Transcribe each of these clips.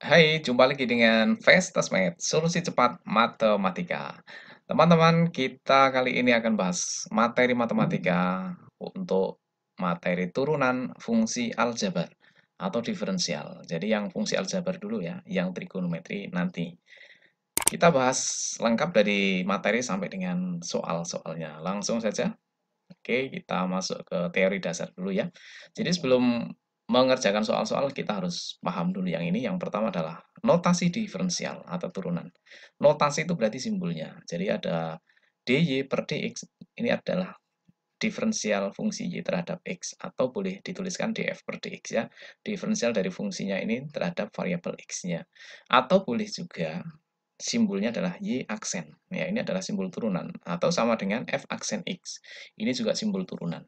Hai, jumpa lagi dengan Festasmed, solusi cepat matematika. Teman-teman, kita kali ini akan bahas materi matematika untuk materi turunan fungsi aljabar atau diferensial. Jadi yang fungsi aljabar dulu ya, yang trigonometri nanti. Kita bahas lengkap dari materi sampai dengan soal-soalnya. Langsung saja. Oke, kita masuk ke teori dasar dulu ya. Jadi sebelum mengerjakan soal-soal, kita harus paham dulu yang ini. Yang pertama adalah notasi diferensial atau turunan. Notasi itu berarti simbolnya. Jadi ada dy per dx, ini adalah diferensial fungsi y terhadap x, atau boleh dituliskan df per dx ya. Diferensial dari fungsinya ini terhadap variabel x-nya. Atau boleh juga simbolnya adalah Y aksen. Ya, ini adalah simbol turunan atau sama dengan F aksen X. Ini juga simbol turunan.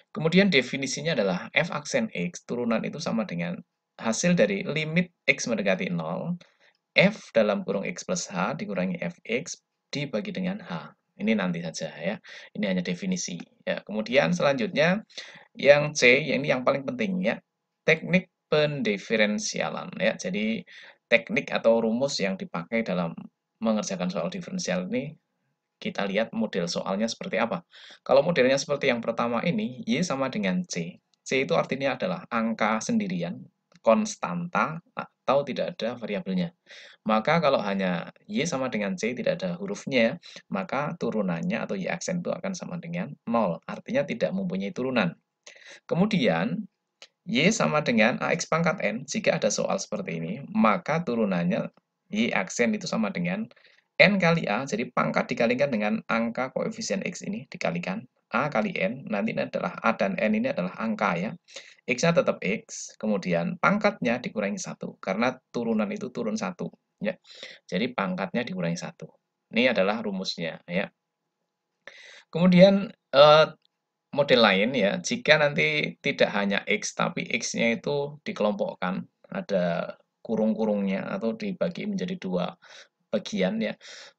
Kemudian definisinya adalah F aksen X turunan itu sama dengan hasil dari limit X mendekati 0, F dalam kurung X plus H dikurangi Fx dibagi dengan H. Ini nanti saja ya. Ini hanya definisi. Ya, kemudian selanjutnya yang C, yang ini yang paling penting ya. Teknik pendiferensialan ya. Jadi teknik atau rumus yang dipakai dalam mengerjakan soal diferensial ini kita lihat model soalnya seperti apa. Kalau modelnya seperti yang pertama ini, Y sama dengan C. C itu artinya adalah angka sendirian, konstanta, atau tidak ada variabelnya. Maka kalau hanya Y sama dengan C tidak ada hurufnya, maka turunannya atau Y aksen itu akan sama dengan 0. Artinya tidak mempunyai turunan. Kemudian, Y sama dengan AX pangkat N, jika ada soal seperti ini, maka turunannya Y aksen itu sama dengan N kali A, jadi pangkat dikalikan dengan angka koefisien X ini, dikalikan A kali N, nanti ini adalah A dan N ini adalah angka ya. X-nya tetap X, kemudian pangkatnya dikurangi 1, karena turunan itu turun 1. Ya. Jadi pangkatnya dikurangi 1. Ini adalah rumusnya. Ya. Kemudian, model lain ya, jika nanti tidak hanya X, tapi X-nya itu dikelompokkan, ada kurung-kurungnya atau dibagi menjadi dua bagian ya,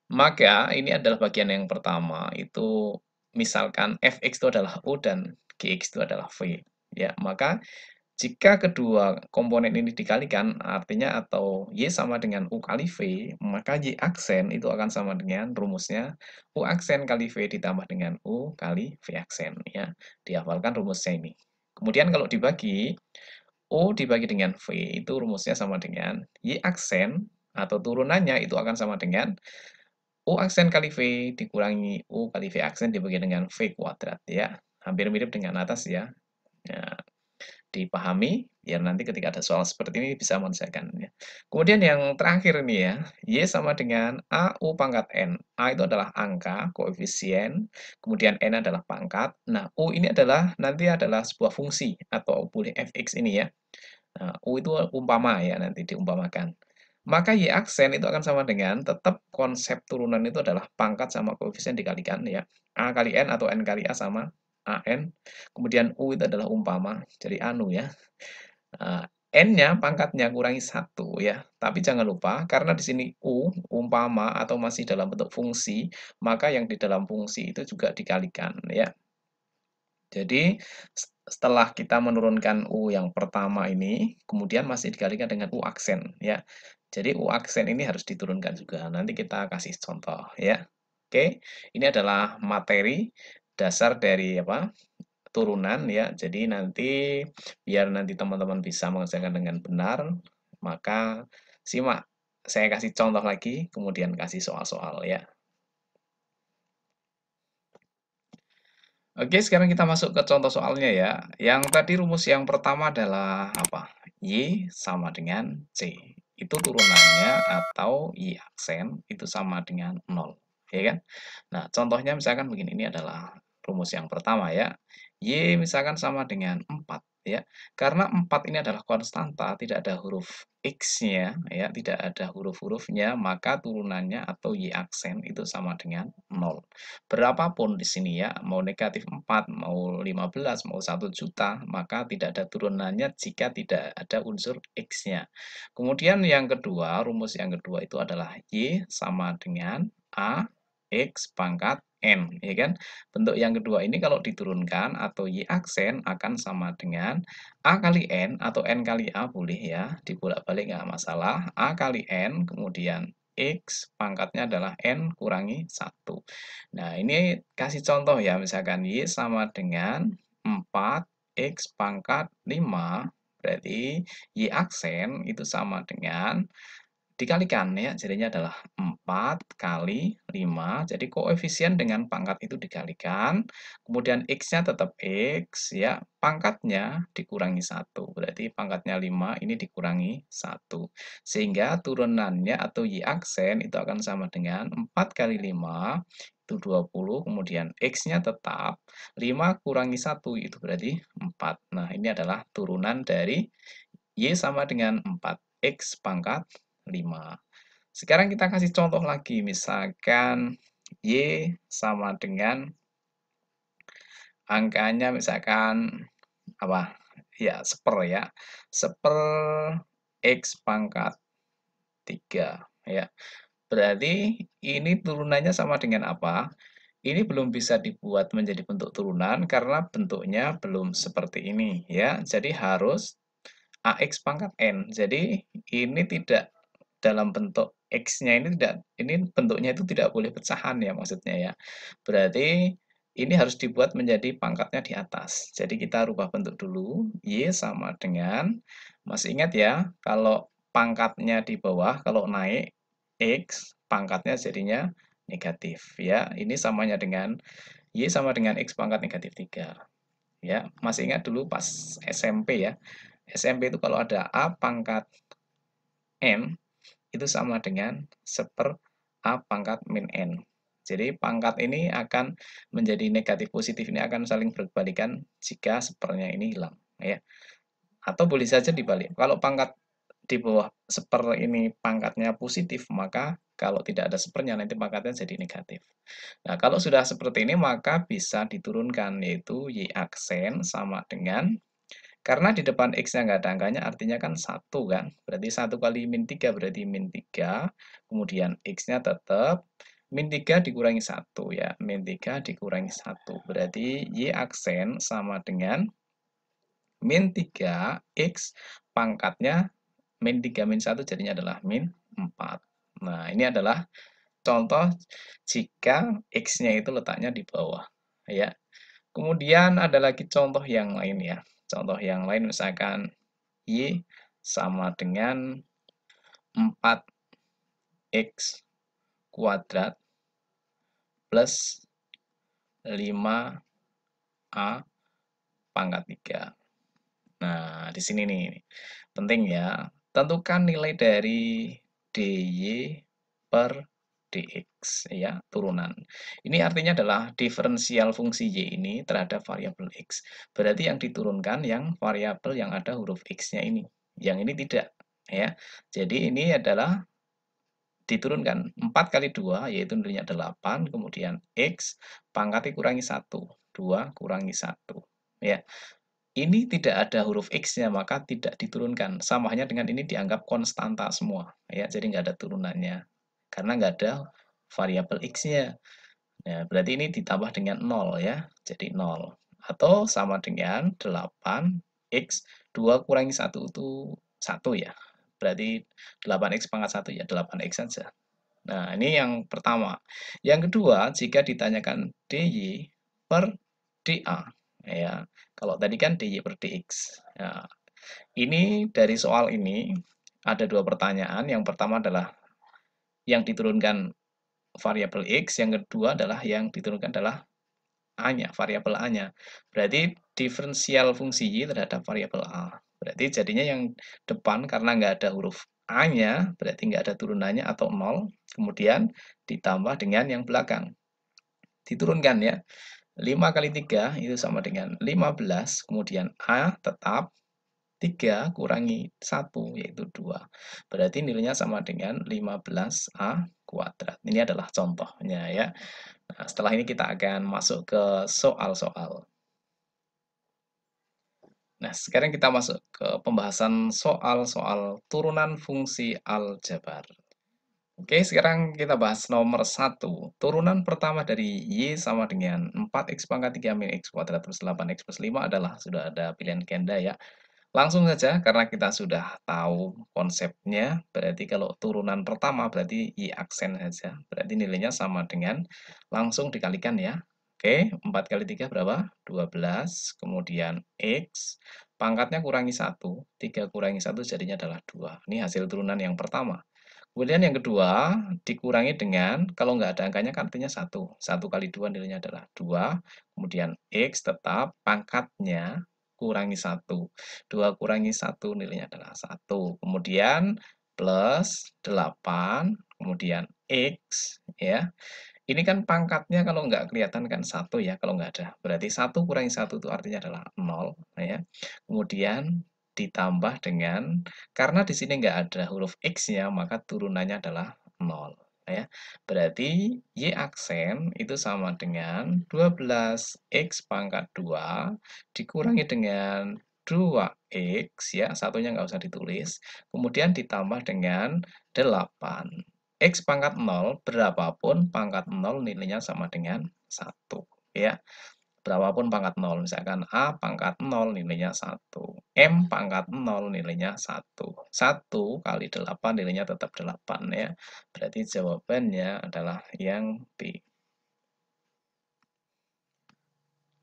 maka ini adalah bagian yang pertama, itu misalkan Fx itu adalah U dan Gx itu adalah V. Ya, maka jika kedua komponen ini dikalikan, artinya atau Y sama dengan U kali V, maka Y aksen itu akan sama dengan rumusnya U aksen kali V ditambah dengan U kali V aksen. Ya. Dihafalkan rumusnya ini. Kemudian kalau dibagi, U dibagi dengan V, itu rumusnya sama dengan Y aksen, atau turunannya itu akan sama dengan U aksen kali V dikurangi U kali V aksen dibagi dengan V kuadrat. Ya. Hampir mirip dengan atas ya. Nah, dipahami, biar nanti ketika ada soal seperti ini bisa mengerjakan ya. Kemudian yang terakhir ini ya, Y sama dengan AU pangkat N. A itu adalah angka, koefisien, kemudian N adalah pangkat. Nah, U ini adalah nanti adalah sebuah fungsi atau boleh Fx ini ya. Nah, U itu umpama ya, nanti diumpamakan. Maka Y aksen itu akan sama dengan tetap konsep turunan itu adalah pangkat sama koefisien dikalikan ya. A kali N atau N kali A sama AN. Kemudian U itu adalah umpama, jadi anu ya. N-nya pangkatnya kurangi 1 ya. Tapi jangan lupa karena di sini U umpama atau masih dalam bentuk fungsi, maka yang di dalam fungsi itu juga dikalikan ya. Jadi setelah kita menurunkan U yang pertama ini, kemudian masih dikalikan dengan U aksen ya. Jadi U aksen ini harus diturunkan juga. Nanti kita kasih contoh ya. Oke, ini adalah materi dasar dari apa? Turunan ya. Jadi nanti biar nanti teman-teman bisa mengerjakan dengan benar, maka simak. Saya kasih contoh lagi, kemudian kasih soal-soal ya. Oke, sekarang kita masuk ke contoh soalnya ya. Yang tadi rumus yang pertama adalah apa? Y sama dengan C. Itu turunannya atau Y aksen itu sama dengan 0. Ya kan? Nah, contohnya misalkan begini, ini adalah rumus yang pertama ya. Y misalkan sama dengan 4 ya. Karena 4 ini adalah konstanta, tidak ada huruf X-nya ya, tidak ada huruf-hurufnya, maka turunannya atau Y aksen itu sama dengan 0. Berapapun di sini ya, mau negatif 4, mau 15, mau 1 juta, maka tidak ada turunannya jika tidak ada unsur X-nya. Kemudian yang kedua, rumus yang kedua itu adalah Y sama dengan A X pangkat N, ya kan? Bentuk yang kedua ini kalau diturunkan atau Y aksen akan sama dengan A kali N atau N kali A boleh ya, dibolak-balik nggak masalah. A kali N, kemudian X pangkatnya adalah N kurangi 1. Nah, ini kasih contoh ya, misalkan Y sama dengan 4 X pangkat 5, berarti Y aksen itu sama dengan dikalikan ya, jadinya adalah 4 kali 5, jadi koefisien dengan pangkat itu dikalikan, kemudian X-nya tetap X, ya, pangkatnya dikurangi 1, berarti pangkatnya 5 ini dikurangi 1. Sehingga turunannya atau Y aksen itu akan sama dengan 4 kali 5, itu 20, kemudian X-nya tetap 5 kurangi 1, itu berarti 4. Nah, ini adalah turunan dari Y sama dengan 4, X pangkat 5. Sekarang kita kasih contoh lagi, misalkan Y sama dengan angkanya misalkan apa? Ya, ya. Seper X pangkat 3 ya. Berarti ini turunannya sama dengan apa? Ini belum bisa dibuat menjadi bentuk turunan karena bentuknya belum seperti ini ya. Jadi harus AX pangkat N. Jadi ini tidak dalam bentuk X-nya ini bentuknya itu tidak boleh pecahan ya maksudnya ya. Berarti ini harus dibuat menjadi pangkatnya di atas. Jadi kita rubah bentuk dulu. Y sama dengan, masih ingat ya, kalau pangkatnya di bawah, kalau naik X, pangkatnya jadinya negatif ya. Ini samanya dengan Y sama dengan X pangkat negatif 3. Ya, masih ingat dulu pas SMP ya. SMP itu kalau ada A pangkat N, itu sama dengan seper A pangkat min N. Jadi pangkat ini akan menjadi negatif positif ini akan saling berbalikan jika sepernya ini hilang. Ya. Atau boleh saja dibalik. Kalau pangkat di bawah seper ini pangkatnya positif, maka kalau tidak ada sepernya nanti pangkatnya jadi negatif. Nah, kalau sudah seperti ini maka bisa diturunkan, yaitu Y aksen sama dengan, karena di depan X-nya nggak ada angkanya, artinya kan 1 kan. Berarti 1 kali min 3 berarti min 3. Kemudian X-nya tetap min 3 dikurangi 1 ya. Min 3 dikurangi 1. Berarti Y aksen sama dengan min 3 X pangkatnya min 3 min 1 jadinya adalah min 4. Nah, ini adalah contoh jika X-nya itu letaknya di bawah. Ya. Kemudian ada lagi contoh yang lain ya. Contoh yang lain misalkan Y sama dengan 4X kuadrat plus 5A pangkat 3. Nah, di sini nih, penting ya. Tentukan nilai dari DY per dx ya, turunan. Ini artinya adalah diferensial fungsi y ini terhadap variabel x. Berarti yang diturunkan yang variabel yang ada huruf x-nya ini. Yang ini tidak ya. Jadi ini adalah diturunkan 4 kali 2 yaitu nilainya 8, kemudian x pangkatnya kurangi 1, 2 kurangi 1 ya. Ini tidak ada huruf X-nya, maka tidak diturunkan. Sama halnya dengan ini dianggap konstanta semua. Ya, jadi nggak ada turunannya. Karena nggak ada variabel X-nya. Nah, berarti ini ditambah dengan 0 ya. Jadi 0. Atau sama dengan 8X, 2 kurangi 1 itu 1 ya. Berarti 8X pangkat 1 ya 8X saja. Nah, ini yang pertama. Yang kedua, jika ditanyakan DY per DA. Ya, kalau tadi kan DY per DX. Nah, ini dari soal ini ada dua pertanyaan. Yang pertama adalah yang diturunkan variabel X, yang kedua adalah yang diturunkan adalah A-nya, variabel A-nya. Berarti diferensial fungsi Y terhadap variabel A. Berarti jadinya yang depan karena nggak ada huruf A-nya, berarti nggak ada turunannya atau 0. Kemudian ditambah dengan yang belakang. Diturunkan ya. 5 kali 3 itu sama dengan 15. Kemudian A tetap 3 kurangi 1 yaitu 2. Berarti nilainya sama dengan 15A kuadrat. Ini adalah contohnya ya. Nah, setelah ini kita akan masuk ke soal-soal. Nah, sekarang kita masuk ke pembahasan soal-soal turunan fungsi aljabar. Oke, sekarang kita bahas nomor satu. Turunan pertama dari Y sama dengan 4x pangkat 3 min x kuadrat plus 8x plus 5 adalah sudah ada pilihan ganda ya. Langsung saja karena kita sudah tahu konsepnya, berarti kalau turunan pertama berarti Y aksen saja. Berarti nilainya sama dengan langsung dikalikan ya. Oke, 4 kali 3 berapa? 12. Kemudian X, pangkatnya kurangi 1. 3 kurangi 1 jadinya adalah 2. Ini hasil turunan yang pertama. Kemudian yang kedua, dikurangi dengan, kalau nggak ada angkanya kan artinya 1. 1 kali 2 nilainya adalah 2. Kemudian X tetap pangkatnya kurangi 1. 2 kurangi 1 nilainya adalah 1. Kemudian plus 8, kemudian X, ya. Ini kan pangkatnya kalau nggak kelihatan kan 1 ya, kalau nggak ada. Berarti 1 kurangi 1 itu artinya adalah 0, ya. Kemudian ditambah dengan, karena di sini nggak ada huruf X-nya, maka turunannya adalah 0, ya. Berarti Y aksen itu sama dengan 12X pangkat 2 dikurangi dengan 2X, ya, satunya nggak usah ditulis. Kemudian ditambah dengan 8. X pangkat 0, berapapun pangkat 0 nilainya sama dengan 1, ya. Berapapun pangkat 0, misalkan A pangkat 0 nilainya 1, M pangkat 0 nilainya 1. 1 kali 8 nilainya tetap 8 ya. Berarti jawabannya adalah yang B.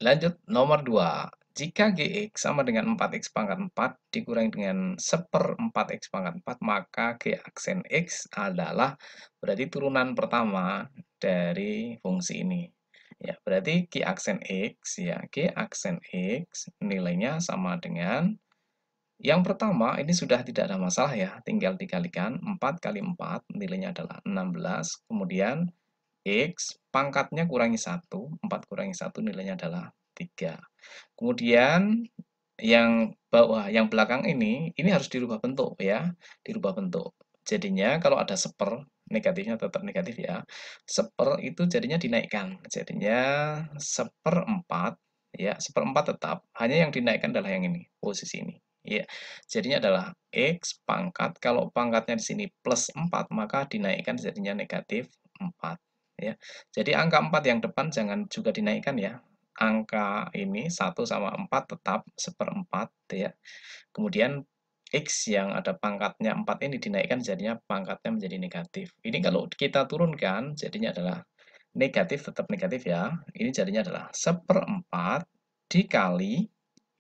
Lanjut nomor 2. Jika Gx sama dengan 4x pangkat 4 dikurangi dengan 1/4x pangkat 4, maka G aksen X adalah berarti turunan pertama dari fungsi ini. Ya, berarti G aksen X, ya, G aksen X nilainya sama dengan yang pertama ini sudah tidak ada masalah ya, tinggal dikalikan 4 kali 4 nilainya adalah 16, kemudian X pangkatnya kurangi 1, 4 kurangi 1 nilainya adalah 3. Kemudian yang bawah, yang belakang ini harus dirubah bentuk ya, dirubah bentuk. Jadinya kalau ada seper, negatifnya tetap negatif ya. Seper itu jadinya dinaikkan, jadinya seperempat, ya, seperempat tetap. Hanya yang dinaikkan adalah yang ini, posisi ini. Ya, jadinya adalah X pangkat, kalau pangkatnya di sini plus 4, maka dinaikkan jadinya negatif 4. Ya. Jadi angka 4 yang depan jangan juga dinaikkan ya. Angka ini 1 sama 4 tetap seperempat ya. Kemudian X yang ada pangkatnya 4 ini dinaikkan jadinya pangkatnya menjadi negatif. Ini kalau kita turunkan jadinya adalah negatif, tetap negatif ya. Ini jadinya adalah seperempat dikali,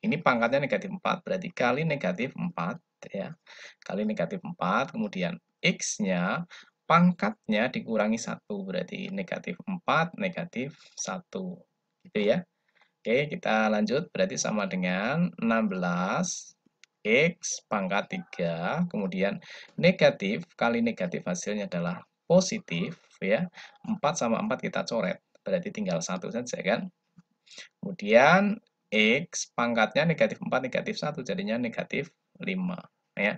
ini pangkatnya negatif 4, berarti kali negatif 4 ya. Kali negatif 4, kemudian X-nya pangkatnya dikurangi 1, berarti negatif 4, negatif 1. Gitu ya. Oke, kita lanjut. Berarti sama dengan 16 X pangkat 3, kemudian negatif kali negatif hasilnya adalah positif, ya. 4 sama 4 kita coret, berarti tinggal 1 saja kan. Kemudian X pangkatnya negatif 4, negatif 1, jadinya negatif 5, ya.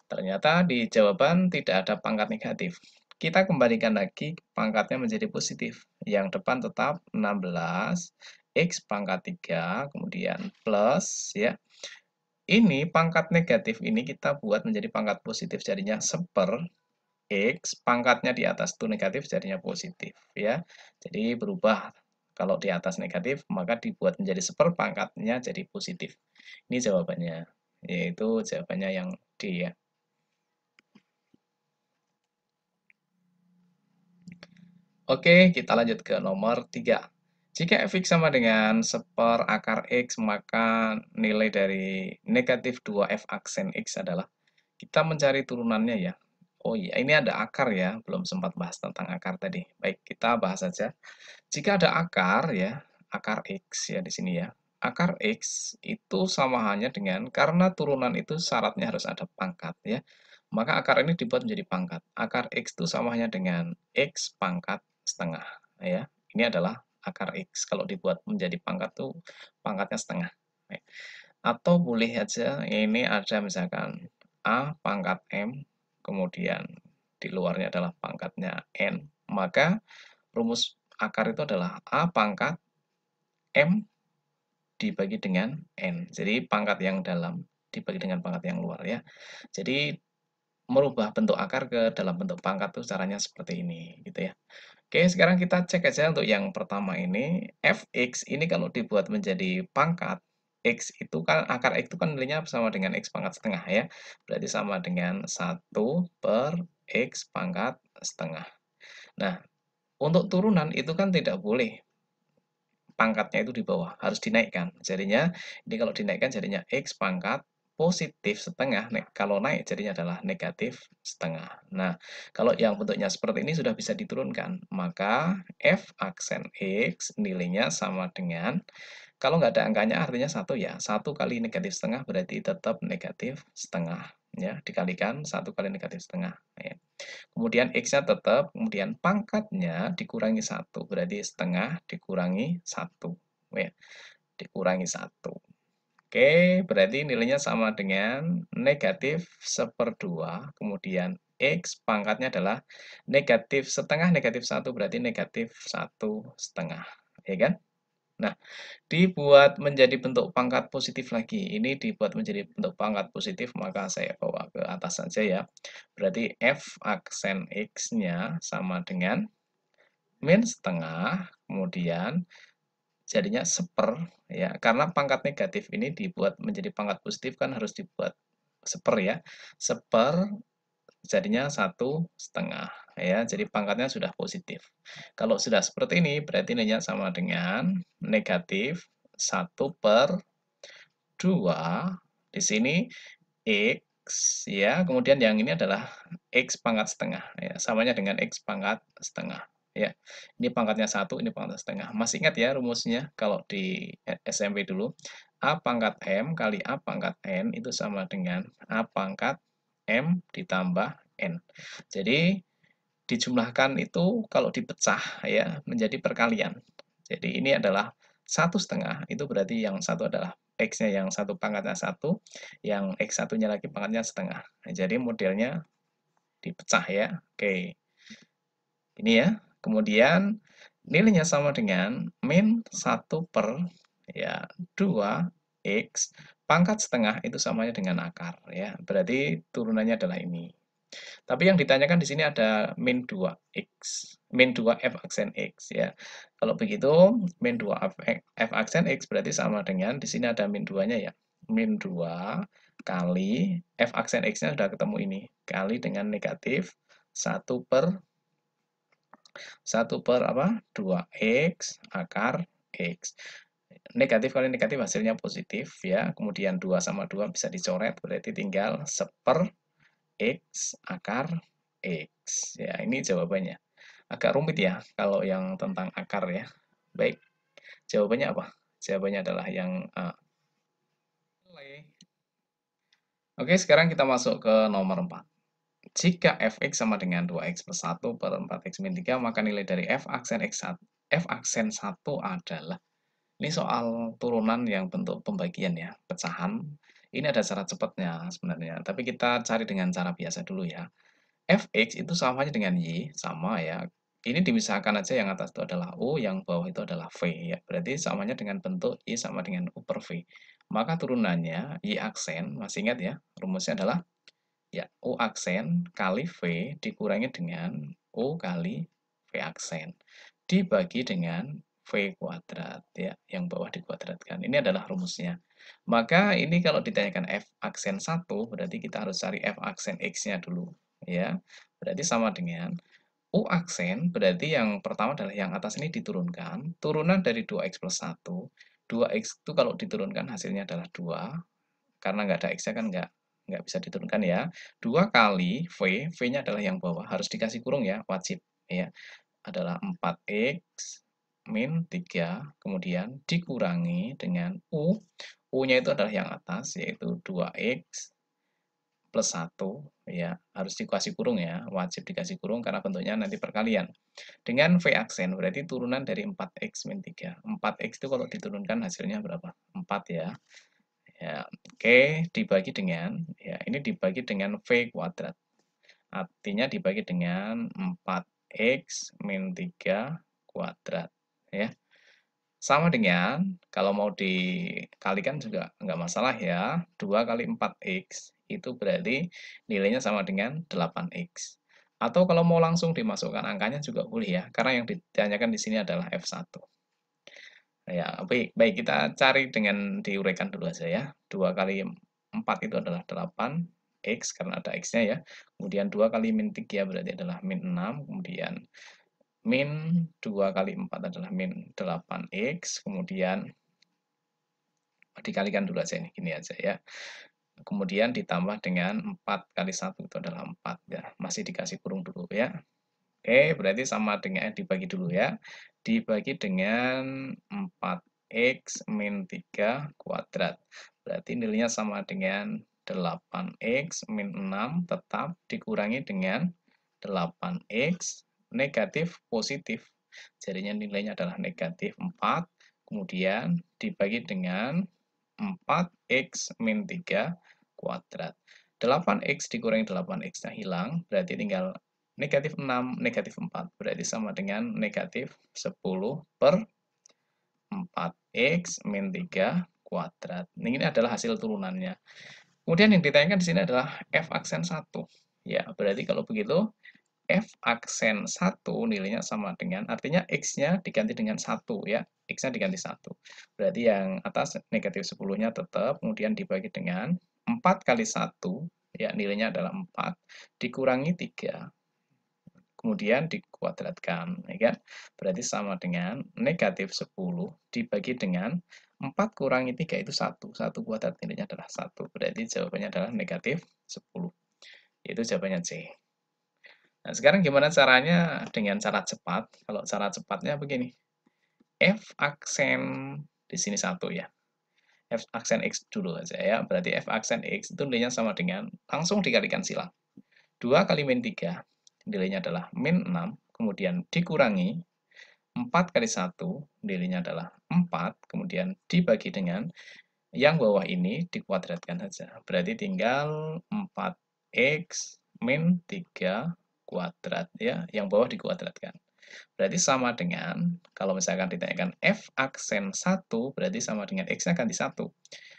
Ternyata di jawaban tidak ada pangkat negatif. Kita kembalikan lagi pangkatnya menjadi positif. Yang depan tetap 16, X pangkat 3, kemudian plus, ya. Ini pangkat negatif ini kita buat menjadi pangkat positif, jadinya X, pangkatnya di atas itu negatif, jadinya positif, ya. Jadi berubah, kalau di atas negatif, maka dibuat menjadi pangkatnya jadi positif. Ini jawabannya, yaitu jawabannya yang D, ya. Oke, kita lanjut ke nomor 3. Jika fx sama dengan akar X, maka nilai dari negatif 2f aksen X adalah, kita mencari turunannya ya. Oh iya, ini ada akar ya, belum sempat bahas tentang akar tadi. Baik, kita bahas saja. Jika ada akar ya, akar X ya di sini ya. Akar X itu sama halnya dengan, karena turunan itu syaratnya harus ada pangkat ya. Maka akar ini dibuat menjadi pangkat. Akar X itu sama halnya dengan X pangkat setengah ya. Ini adalah akar X. Kalau dibuat menjadi pangkat tuh pangkatnya setengah. Atau boleh aja ini ada misalkan A pangkat M, kemudian di luarnya adalah pangkatnya N. Maka rumus akar itu adalah A pangkat M dibagi dengan N. Jadi pangkat yang dalam dibagi dengan pangkat yang luar ya. Jadi merubah bentuk akar ke dalam bentuk pangkat tuh caranya seperti ini, gitu ya. Oke, sekarang kita cek aja untuk yang pertama ini, fx ini kalau dibuat menjadi pangkat, x itu kan akar x itu kan nilainya sama dengan x pangkat setengah ya. Berarti sama dengan 1/x². Nah, untuk turunan itu kan tidak boleh pangkatnya itu di bawah, harus dinaikkan. Jadinya, ini kalau dinaikkan jadinya X pangkat positif setengah, kalau naik jadinya adalah negatif setengah. Nah, kalau yang bentuknya seperti ini sudah bisa diturunkan, maka F aksen X nilainya sama dengan, kalau nggak ada angkanya artinya 1 ya, 1 kali negatif setengah berarti tetap negatif setengah. Ya, dikalikan 1 kali negatif setengah. Ya. Kemudian X-nya tetap, kemudian pangkatnya dikurangi 1, berarti setengah dikurangi 1. Ya, dikurangi 1. Oke, berarti nilainya sama dengan negatif 1/2, kemudian X pangkatnya adalah negatif satu berarti negatif 1/2. Ya kan? Nah, dibuat menjadi bentuk pangkat positif lagi. Ini dibuat menjadi bentuk pangkat positif, maka saya bawa ke atas saja ya. Berarti F aksen X-nya sama dengan min setengah, kemudian jadinya ya. Karena pangkat negatif ini dibuat menjadi pangkat positif kan harus dibuat ya. Jadinya 1/2 ya. Jadi pangkatnya sudah positif. Kalau sudah seperti ini berarti nilainya sama dengan negatif 1/2. Di sini X ya, kemudian yang ini adalah X pangkat setengah ya, samanya dengan X pangkat setengah ya. Ini pangkatnya 1, ini pangkat setengah. Masih ingat ya rumusnya kalau di SMP dulu, A pangkat M kali A pangkat N itu sama dengan A pangkat M ditambah N. Jadi dijumlahkan itu kalau dipecah ya menjadi perkalian. Jadi ini adalah 1/2, itu berarti yang satu adalah X-nya yang satu pangkatnya 1, yang X satunya lagi pangkatnya setengah. Nah, jadi modelnya dipecah ya. Oke, ini ya. Kemudian nilainya sama dengan min 1/2 X pangkat setengah itu samanya dengan akar ya. Berarti turunannya adalah ini. Tapi yang ditanyakan di sini ada min 2x, min 2 f aksen x ya. Kalau begitu min 2 f aksen x berarti sama dengan di sini ada min 2-nya ya. Min 2 kali f aksen x-nya sudah ketemu ini kali dengan negatif 2x akar x. Negatif kali negatif hasilnya positif ya. Kemudian 2 sama 2 bisa dicoret berarti tinggal 1/x akar X. Ya, ini jawabannya. Agak rumit ya kalau yang tentang akar ya. Baik, jawabannya apa? Jawabannya adalah yang A. Oke, sekarang kita masuk ke nomor 4. Jika fx sama dengan 2x+1/4x-3, maka nilai dari f aksen 1 adalah, ini soal turunan yang bentuk pembagian ya, pecahan. Ini ada cara cepatnya sebenarnya, tapi kita cari dengan cara biasa dulu ya. Fx itu samanya dengan Y, sama ya. Ini dimisahkan aja yang atas itu adalah U, yang bawah itu adalah V ya. Berarti samanya dengan bentuk Y sama dengan U/V. Maka turunannya Y aksen, masih ingat ya, rumusnya adalah ya U aksen kali V dikurangi dengan U kali V aksen. Dibagi dengan V kuadrat ya, yang bawah dikuadratkan. Ini adalah rumusnya. Maka ini kalau ditanyakan F aksen 1, berarti kita harus cari F aksen X-nya dulu ya. Berarti sama dengan U aksen, berarti yang pertama adalah yang atas ini diturunkan. Turunan dari 2x+1. 2x itu kalau diturunkan hasilnya adalah 2. Karena nggak ada x-nya kan nggak bisa diturunkan ya. 2 kali V, V-nya adalah yang bawah. Harus dikasih kurung ya, wajib. Ya, adalah 4x min 3, kemudian dikurangi dengan U. U-nya itu adalah yang atas, yaitu 2x+1 ya, harus dikasih kurung ya, wajib dikasih kurung karena bentuknya nanti perkalian. Dengan V aksen berarti turunan dari 4x min 3. 4x itu kalau diturunkan hasilnya berapa? 4 ya. Ya, oke, dibagi dengan ya ini dibagi dengan V kuadrat. Artinya dibagi dengan 4x min 3 kuadrat ya. Sama dengan, kalau mau dikalikan juga nggak masalah ya, 2 kali 4x itu berarti nilainya sama dengan 8X. Atau kalau mau langsung dimasukkan angkanya juga boleh ya, karena yang ditanyakan di sini adalah F1. Ya, baik, baik kita cari dengan diuraikan dulu aja ya. 2 kali 4 itu adalah 8X karena ada X-nya ya. Kemudian 2 kali min 3 berarti adalah min 6. Kemudian min 2 kali 4 adalah min 8X. Kemudian dikalikan dulu aja ini, gini aja ya. Kemudian ditambah dengan 4 kali 1 itu adalah 4 ya. Masih dikasih kurung dulu ya. Oke, berarti sama dengan dibagi dulu ya. Dibagi dengan 4X min 3 kuadrat. Berarti nilainya sama dengan 8X min 6 tetap dikurangi dengan 8X negatif positif. Jadinya nilainya adalah negatif 4. Kemudian dibagi dengan 4X min 3 kuadrat. 8X dikurangi 8X-nya hilang, berarti tinggal negatif 6, negatif 4. Berarti sama dengan negatif 10 per 4X min 3 kuadrat. Ini adalah hasil turunannya. Kemudian yang ditanyakan di sini adalah F aksen 1. Ya, berarti kalau begitu, F aksen 1 nilainya sama dengan, artinya X-nya diganti dengan 1 ya. X-nya diganti 1. Berarti yang atas negatif 10-nya tetap, kemudian dibagi dengan 4 kali 1, ya nilainya adalah 4, dikurangi 3, kemudian dikuadratkan, ya kan? Berarti sama dengan negatif 10 dibagi dengan 4 kurangi 3 itu 1. 1 kuadrat nilainya adalah 1. Berarti jawabannya adalah negatif 10. Itu jawabannya C. Nah, sekarang gimana caranya dengan cara cepat? Kalau cara cepatnya begini. F aksen di sini 1 ya. F aksen X dulu aja ya. Berarti F aksen X itu nilainya sama dengan langsung dikalikan silang. 2 kali min 3 nilainya adalah min 6, kemudian dikurangi 4 kali 1 nilainya adalah 4, kemudian dibagi dengan yang bawah ini dikuadratkan saja. Berarti tinggal 4X min 3 kuadrat ya, yang bawah dikuadratkan. Berarti sama dengan, kalau misalkan ditanyakan F aksen 1, berarti sama dengan X-nya ganti 1.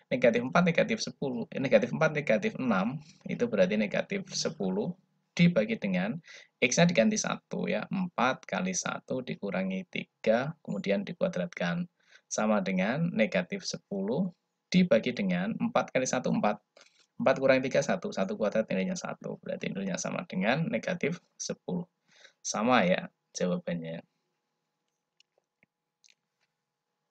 Negatif 4, negatif 10, negatif 4, negatif 6, itu berarti negatif 10, dibagi dengan X-nya diganti 1 ya, 4 kali 1 dikurangi 3, kemudian dikuadratkan. Sama dengan negatif 10, dibagi dengan 4 kali 1, 4. 4 kurangi 3, 1. 1 kuadrat nilainya 1. Berarti nilainya sama dengan negatif 10. Sama ya jawabannya.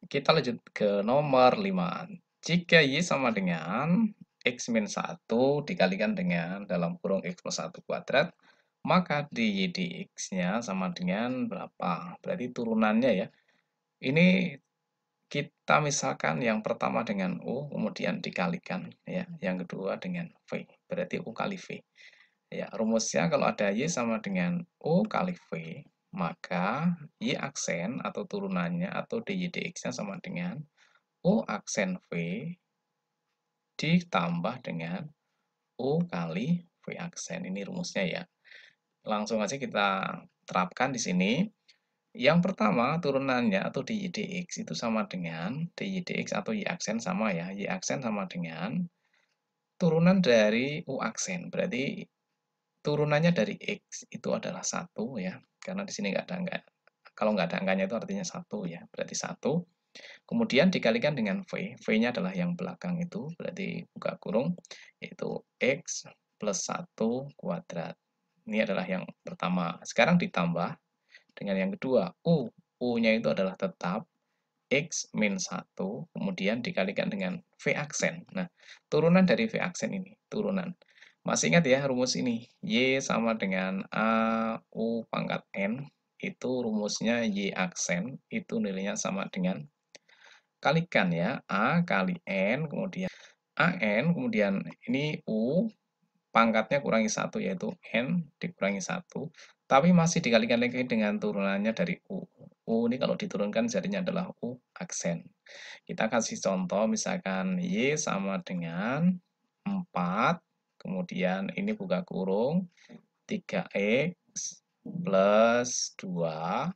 Kita lanjut ke nomor 5. Jika Y sama dengan X min 1 dikalikan dengan dalam kurung X plus 1 kuadrat, maka dy dx-nya sama dengan berapa? Berarti turunannya ya. Ini kita misalkan yang pertama dengan U, kemudian dikalikan ya. Yang kedua dengan V. Berarti U kali V. Ya, rumusnya kalau ada Y sama dengan U kali V, maka Y aksen atau turunannya atau dy dx-nya sama dengan U aksen V ditambah dengan U kali V aksen. Ini rumusnya ya. Langsung aja kita terapkan di sini. Yang pertama, turunannya atau dy dx itu sama dengan dy dx atau y aksen sama ya. Y aksen sama dengan turunan dari U aksen. Berarti turunannya dari X itu adalah 1 ya. Karena di sini nggak ada angka. Kalau nggak ada angkanya itu artinya 1 ya. Berarti 1. Kemudian dikalikan dengan V. V-nya adalah yang belakang itu. Berarti buka kurung. Yaitu X plus 1 kuadrat. Ini adalah yang pertama. Sekarang ditambah dengan yang kedua. U. U-nya itu adalah tetap X min 1. Kemudian dikalikan dengan V aksen. Nah, turunan dari V aksen ini. Turunan. Masih ingat ya rumus ini? Y sama dengan A U pangkat N. Itu rumusnya Y aksen. Itu nilainya sama dengan kalikan ya. A kali N. Kemudian AN. Kemudian ini U. Pangkatnya kurangi 1 yaitu N dikurangi 1. Tapi masih dikalikan lagi dengan turunannya dari U. U ini kalau diturunkan jadinya adalah U aksen. Kita kasih contoh misalkan Y sama dengan 4. Kemudian ini buka kurung 3X plus 2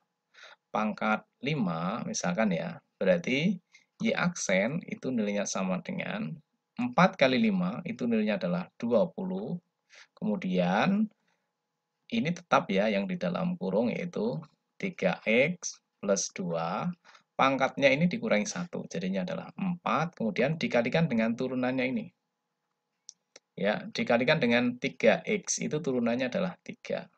pangkat 5 misalkan ya. Berarti Y aksen itu nilainya sama dengan 4 kali 5 itu nilainya adalah 20. Kemudian ini tetap ya yang di dalam kurung yaitu 3x plus 2. Pangkatnya ini dikurangi 1, jadinya adalah 4. Kemudian dikalikan dengan turunannya ini. Ya, dikalikan dengan 3x itu turunannya adalah 3.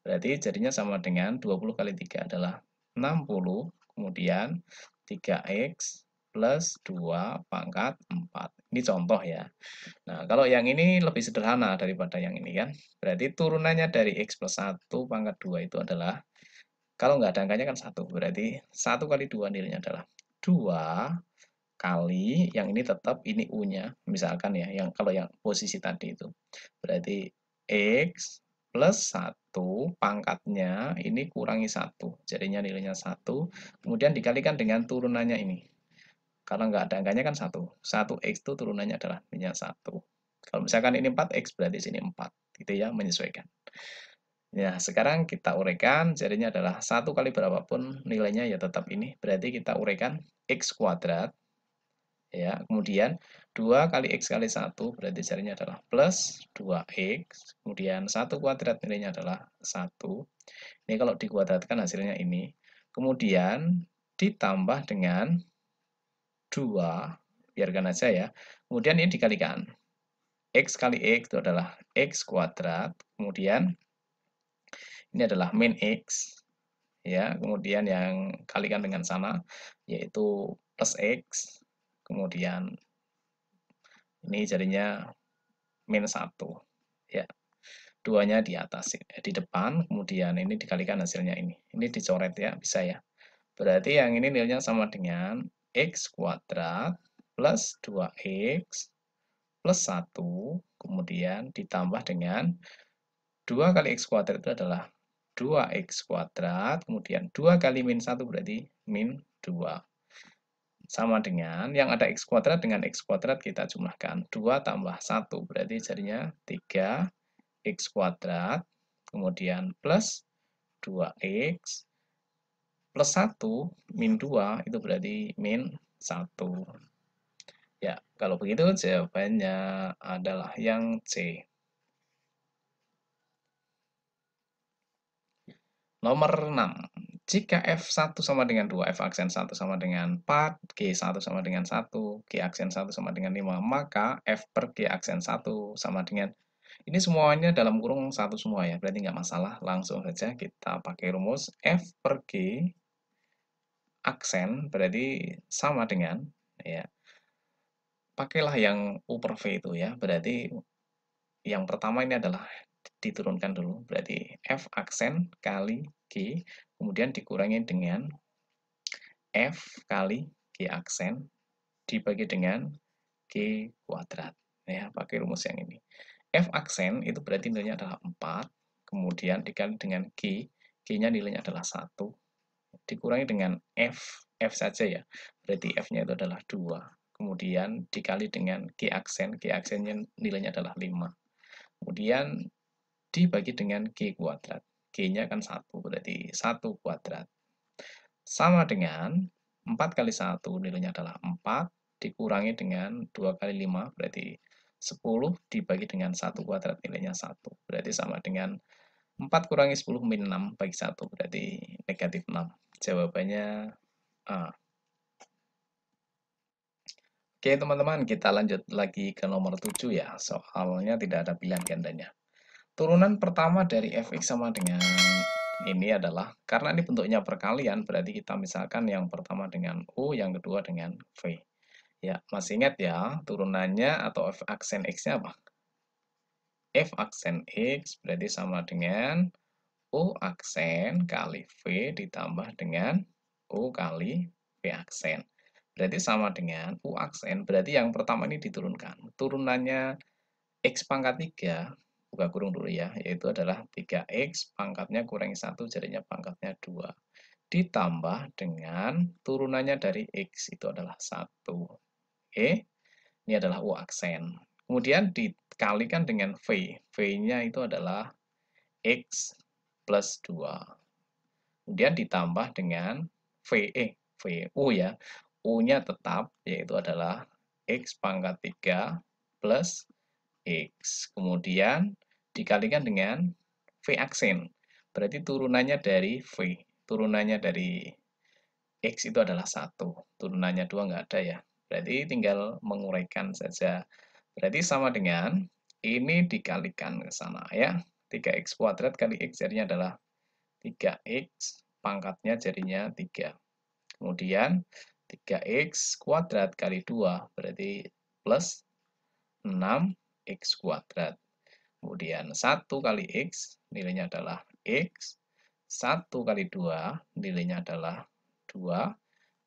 Berarti jadinya sama dengan 20 kali 3 adalah 60. Kemudian 3x plus 2 pangkat 4. Ini contoh ya. Nah, kalau yang ini lebih sederhana daripada yang ini kan. Berarti turunannya dari x plus 1 pangkat 2 itu adalah, kalau nggak ada angkanya kan 1. Berarti 1 kali 2 nilainya adalah 2 kali, yang ini tetap, ini U-nya. Misalkan ya, yang kalau yang posisi tadi itu. Berarti x plus 1 pangkatnya ini kurangi 1. Jadinya nilainya 1. Kemudian dikalikan dengan turunannya ini. Karena nggak ada angkanya kan 1. 1x itu turunannya adalah nilainya 1. Kalau misalkan ini 4x berarti sini 4. Gitu ya, menyesuaikan. Ya, sekarang kita uraikan, jadinya adalah 1 kali berapapun nilainya ya tetap ini. Berarti kita uraikan x kuadrat. Ya, kemudian 2 kali x kali 1 berarti jadinya adalah plus 2x. Kemudian 1 kuadrat nilainya adalah 1. Ini kalau dikuadratkan hasilnya ini. Kemudian ditambah dengan 2, biarkan aja ya. Kemudian ini dikalikan. X kali X itu adalah X kuadrat. Kemudian ini adalah min X. Ya, kemudian yang kalikan dengan sana, yaitu plus X. Kemudian ini jadinya min 1. Ya, duanya di atas, di depan. Kemudian ini dikalikan hasilnya ini. Ini dicoret ya, bisa ya. Berarti yang ini nilainya sama dengan X kuadrat plus 2X plus 1, kemudian ditambah dengan 2 kali X kuadrat itu adalah 2X kuadrat, kemudian 2 kali min 1 berarti min 2. Sama dengan yang ada X kuadrat dengan X kuadrat kita jumlahkan. 2 tambah 1 berarti jadinya 3X kuadrat, kemudian plus 2X plus 1 min 2 itu berarti min 1. Ya, kalau begitu jawabannya adalah yang C. Nomor 6. Jika F1 sama dengan 2, F aksen 1 sama dengan 4, G1 sama dengan 1, G aksen 1 sama dengan 5, maka F per G aksen 1 sama dengan, ini semuanya dalam kurung 1 semua ya, berarti nggak masalah. Langsung saja kita pakai rumus F per G aksen berarti sama dengan, ya, pakailah yang U per V itu ya, berarti yang pertama ini adalah diturunkan dulu, berarti F aksen kali G, kemudian dikurangi dengan F kali G aksen, dibagi dengan G kuadrat. Ya, pakai rumus yang ini. F aksen itu berarti nilainya adalah 4, kemudian dikali dengan G, G-nya nilainya adalah 1, dikurangi dengan F saja ya, berarti F-nya itu adalah 2, kemudian dikali dengan G aksen, G aksennya nilainya adalah 5, kemudian dibagi dengan G kuadrat, G-nya kan 1, berarti 1 kuadrat. Sama dengan 4 kali 1 nilainya adalah 4, dikurangi dengan 2 kali 5, berarti 10, dibagi dengan 1 kuadrat nilainya 1, berarti sama dengan 4 kurangi 10 min 6 bagi 1, berarti negatif 6. Jawabannya A. Oke teman-teman, kita lanjut lagi ke nomor 7 ya, soalnya tidak ada pilihan gandanya. Turunan pertama dari fx sama dengan ini adalah, karena ini bentuknya perkalian, berarti kita misalkan yang pertama dengan U, yang kedua dengan V. Ya, masih ingat ya, turunannya atau f aksen X-nya apa? F aksen X berarti sama dengan U aksen kali V ditambah dengan U kali V aksen. Berarti sama dengan U aksen, berarti yang pertama ini diturunkan. Turunannya X pangkat 3, buka kurung dulu ya, yaitu adalah 3X pangkatnya kurangi 1, jadinya pangkatnya 2. Ditambah dengan turunannya dari X itu adalah 1. Oke, ini adalah U aksen. Kemudian dikalikan dengan V. V-nya itu adalah X plus 2. Kemudian ditambah dengan V, U ya. U-nya tetap, yaitu adalah X pangkat 3 plus X. Kemudian dikalikan dengan V aksen. Berarti turunannya dari V. Turunannya dari X itu adalah 1. Turunannya 2 nggak ada ya. Berarti tinggal menguraikan saja. Berarti sama dengan ini dikalikan ke sana ya. 3x kuadrat kali x jadinya adalah 3x pangkatnya jadinya 3. Kemudian 3x kuadrat kali 2 berarti plus 6x kuadrat. Kemudian 1 kali x nilainya adalah x. 1 kali 2 nilainya adalah 2.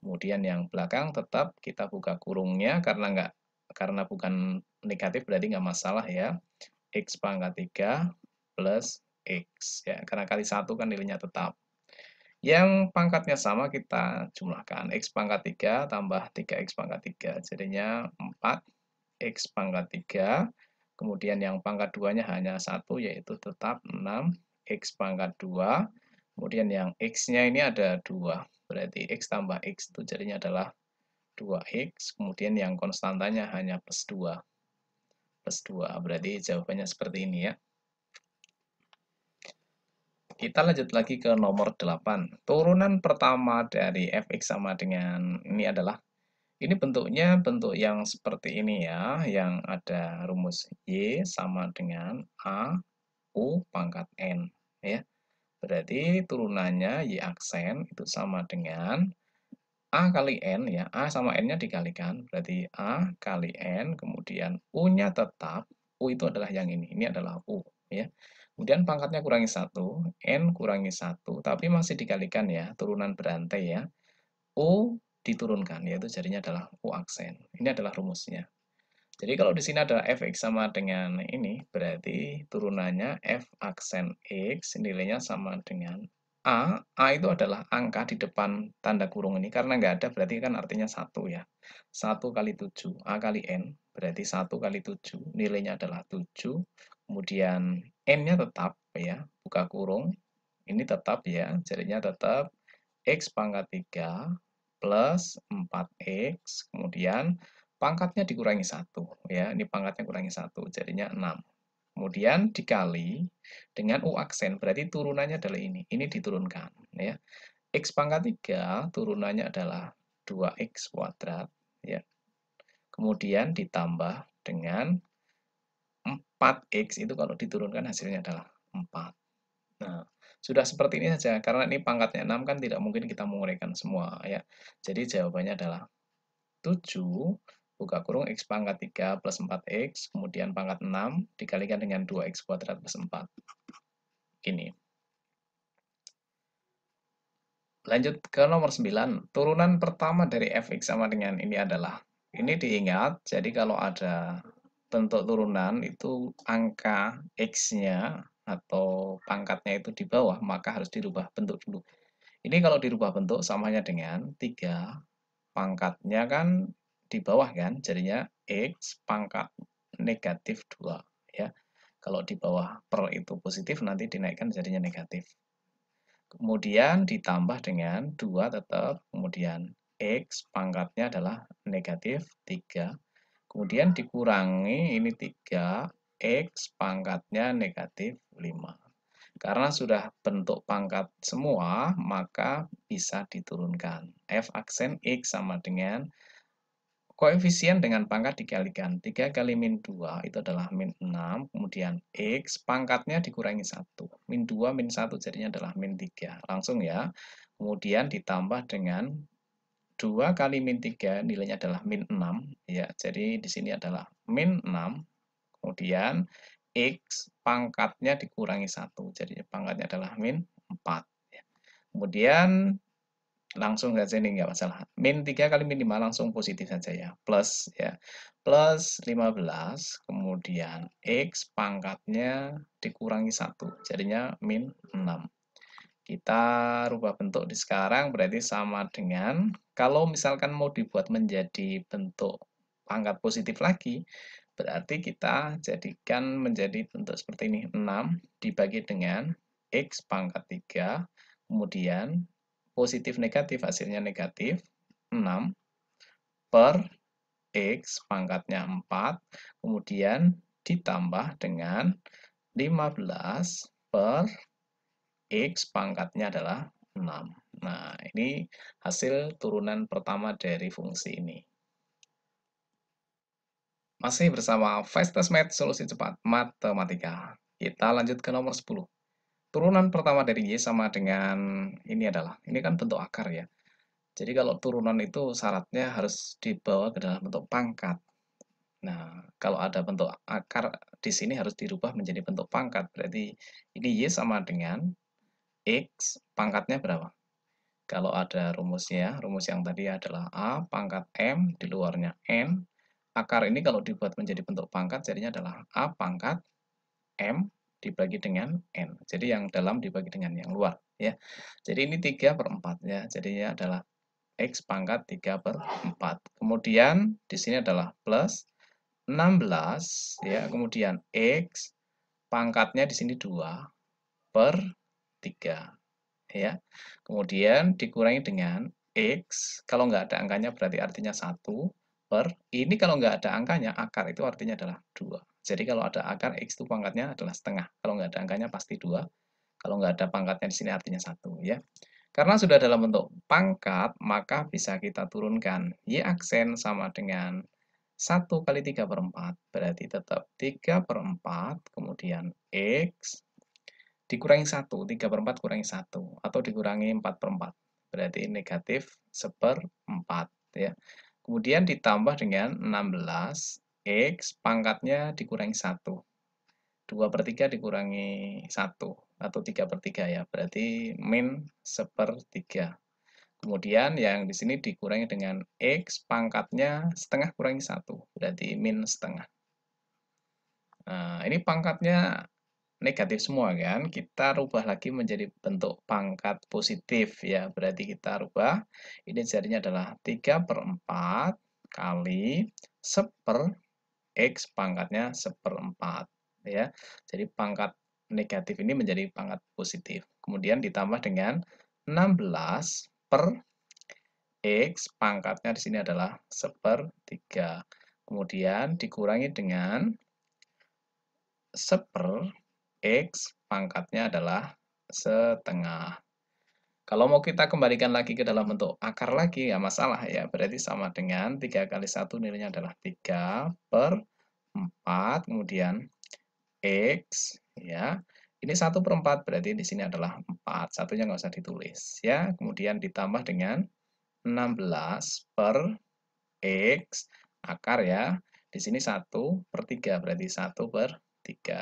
Kemudian yang belakang tetap kita buka kurungnya karena bukan negatif berarti nggak masalah ya. X pangkat 3 plus X ya. Karena kali 1 kan nilainya tetap. Yang pangkatnya sama kita jumlahkan. X pangkat 3 tambah 3X pangkat 3. Jadinya 4X pangkat 3. Kemudian yang pangkat 2-nya hanya 1 yaitu tetap 6X pangkat 2. Kemudian yang X-nya ini ada 2. Berarti X tambah X itu jadinya adalah 2X. Kemudian yang konstantanya hanya plus 2. Plus 2. Berarti jawabannya seperti ini ya. Kita lanjut lagi ke nomor 8. Turunan pertama dari fx sama dengan ini adalah, ini bentuknya bentuk yang seperti ini ya, yang ada rumus y sama dengan a u pangkat n ya. Berarti turunannya y aksen itu sama dengan a kali n ya, a sama n-nya dikalikan, berarti a kali n, kemudian u-nya tetap, u itu adalah yang ini adalah u ya. Kemudian pangkatnya kurangi 1, n kurangi 1, tapi masih dikalikan ya, turunan berantai ya. U diturunkan, yaitu jadinya adalah U aksen. Ini adalah rumusnya. Jadi kalau di sini ada fx sama dengan ini, berarti turunannya f aksen x nilainya sama dengan A itu adalah angka di depan tanda kurung ini, karena nggak ada berarti kan artinya 1 ya. 1 kali 7, A kali N, berarti 1 kali 7, nilainya adalah 7, kemudian N-nya tetap ya, buka kurung, ini tetap ya, jadinya tetap X pangkat 3 plus 4X, kemudian pangkatnya dikurangi 1 ya, ini pangkatnya kurangi 1, jadinya 6. Kemudian dikali dengan U aksen, berarti turunannya adalah ini diturunkan ya. X pangkat 3 turunannya adalah 2X kuadrat ya. Kemudian ditambah dengan 4X itu kalau diturunkan hasilnya adalah 4. Nah, sudah seperti ini saja, karena ini pangkatnya 6 kan tidak mungkin kita menguraikan semua ya. Jadi jawabannya adalah 7, buka kurung X pangkat 3 plus 4X, kemudian pangkat 6 dikalikan dengan 2X kuadrat plus 4. Ini. Lanjut ke nomor 9. Turunan pertama dari fx sama dengan ini adalah, ini diingat, jadi kalau ada bentuk turunan itu angka x-nya atau pangkatnya itu di bawah, maka harus dirubah bentuk dulu. Ini kalau dirubah bentuk samanya dengan 3, pangkatnya kan di bawah kan, jadinya x pangkat negatif 2 ya. Kalau di bawah per itu positif, nanti dinaikkan jadinya negatif. Kemudian ditambah dengan 2 tetap, kemudian X pangkatnya adalah negatif 3. Kemudian dikurangi ini 3, X pangkatnya negatif 5. Karena sudah bentuk pangkat semua, maka bisa diturunkan. F aksen X sama dengan koefisien dengan pangkat dikalikan. 3 kali min 2 itu adalah min 6. Kemudian X pangkatnya dikurangi 1. Min 2, min 1 jadinya adalah min 3. Langsung ya. Kemudian ditambah dengan 2 kali min 3 nilainya adalah min 6. Ya, jadi di sini adalah min 6. Kemudian X pangkatnya dikurangi 1. Jadi pangkatnya adalah min 4. Kemudian langsung saja ini nggak masalah. Min 3 kali min 5 langsung positif saja ya. Plus ya. Plus 15, kemudian X pangkatnya dikurangi 1. Jadinya min 6. Kita rubah bentuk di sekarang berarti sama dengan, kalau misalkan mau dibuat menjadi bentuk pangkat positif lagi, berarti kita jadikan menjadi bentuk seperti ini. 6 dibagi dengan X pangkat 3, kemudian positif negatif hasilnya negatif 6 per X pangkatnya 4, kemudian ditambah dengan 15 per X pangkatnya adalah 6. Nah, ini hasil turunan pertama dari fungsi ini. Masih bersama Fastest Math, solusi cepat matematika. Kita lanjut ke nomor 10. Turunan pertama dari Y sama dengan ini adalah, ini kan bentuk akar ya. Jadi kalau turunan itu syaratnya harus dibawa ke dalam bentuk pangkat. Nah, kalau ada bentuk akar di sini harus dirubah menjadi bentuk pangkat. Berarti ini Y sama dengan X pangkatnya berapa? Kalau ada rumusnya, rumus yang tadi adalah A pangkat M, di luarnya N. Akar ini kalau dibuat menjadi bentuk pangkat, jadinya adalah A pangkat M dibagi dengan N. Jadi yang dalam dibagi dengan yang luar. Ya. Jadi ini 3/4. Ya. Jadinya adalah X pangkat 3/4. Kemudian di sini adalah plus 16. Ya. Kemudian X pangkatnya di sini 2/3. Ya. Kemudian dikurangi dengan X, kalau nggak ada angkanya berarti artinya 1 per, ini kalau nggak ada angkanya, akar itu artinya adalah 2. Jadi kalau ada akar, X itu pangkatnya adalah setengah. Kalau nggak ada angkanya pasti 2. Kalau nggak ada pangkatnya di sini artinya 1. Ya. Karena sudah dalam bentuk pangkat, maka bisa kita turunkan. Y aksen sama dengan 1 kali 3/4. Berarti tetap 3/4, kemudian X dikurangi 1, 3/4 kurangi 1, atau dikurangi 4/4. Berarti negatif 1/4. Ya. Kemudian ditambah dengan 16, X pangkatnya dikurangi 1. 2/3 dikurangi 1, atau 3/3 ya, berarti min 1/3. Kemudian yang di sini dikurangi dengan X pangkatnya setengah kurangi 1, berarti min setengah. Nah, ini pangkatnya negatif semua kan, kita rubah lagi menjadi bentuk pangkat positif ya, berarti kita rubah, ini jadinya adalah 3/4 kali 1/, X pangkatnya 1/4 ya. Jadi pangkat negatif ini menjadi pangkat positif. Kemudian ditambah dengan 16 per X pangkatnya di sini adalah 1/3. Kemudian dikurangi dengan 1/, X pangkatnya adalah setengah. Kalau mau kita kembalikan lagi ke dalam bentuk akar lagi, ya masalah ya. Berarti sama dengan 3 kali 1 nilainya adalah 3/4, kemudian X, ya. Ini 1/4, berarti di sini adalah 4. Satunya nggak usah ditulis, ya. Kemudian ditambah dengan 16 per X, akar ya. Di sini 1/3, berarti 1/3.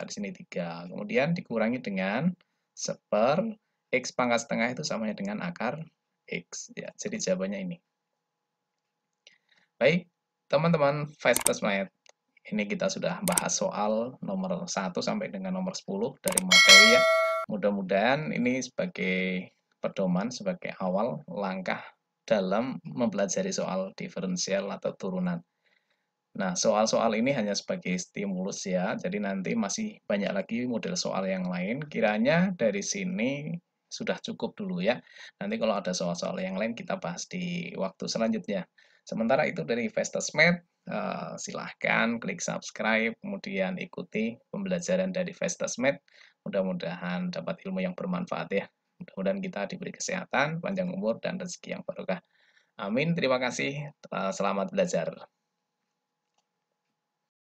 Di sini 3. Kemudian dikurangi dengan 1/, X pangkat setengah itu samanya dengan akar X. Ya, jadi jawabannya ini. Baik, teman-teman Fastest Math. Ini kita sudah bahas soal nomor 1 sampai dengan nomor 10 dari materi ya. Mudah-mudahan ini sebagai pedoman, sebagai awal langkah dalam mempelajari soal diferensial atau turunan. Nah, soal-soal ini hanya sebagai stimulus ya, jadi nanti masih banyak lagi model soal yang lain. Kiranya dari sini sudah cukup dulu ya. Nanti kalau ada soal-soal yang lain kita bahas di waktu selanjutnya. Sementara itu dari Fastest Math, silahkan klik subscribe, kemudian ikuti pembelajaran dari Fastest Math. Mudah-mudahan dapat ilmu yang bermanfaat ya. Mudah-mudahan kita diberi kesehatan, panjang umur, dan rezeki yang barokah. Amin, terima kasih. Selamat belajar.